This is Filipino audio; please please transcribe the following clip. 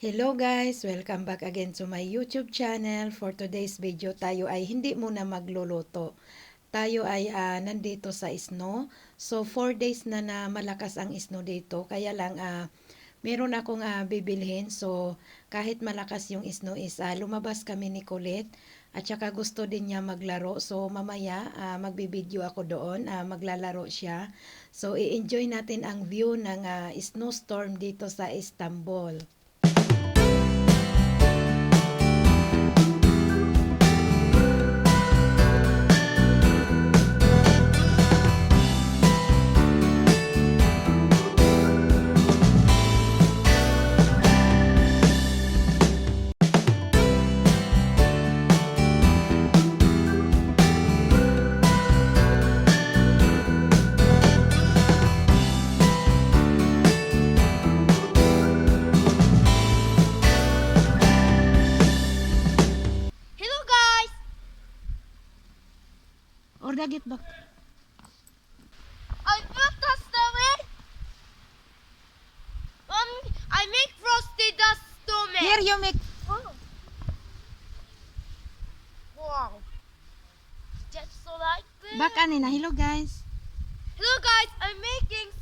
Hello guys! Welcome back again to my YouTube channel. For today's video, tayo ay hindi muna magluluto. Tayo ay nandito sa snow. So 4 days na malakas ang snow dito. Kaya lang meron akong bibilhin. So kahit malakas yung snow is lumabas kami ni Kulit. At saka gusto din niya maglaro. So mamaya magbibideo ako doon. Maglalaro siya. So i-enjoy natin ang view ng snowstorm dito sa Istanbul. Order get back. I built a snowman. I make frosted the snowman. Here you make. Oh. Wow. Just so like this. Back anina. Hello guys. Hello guys, I'm making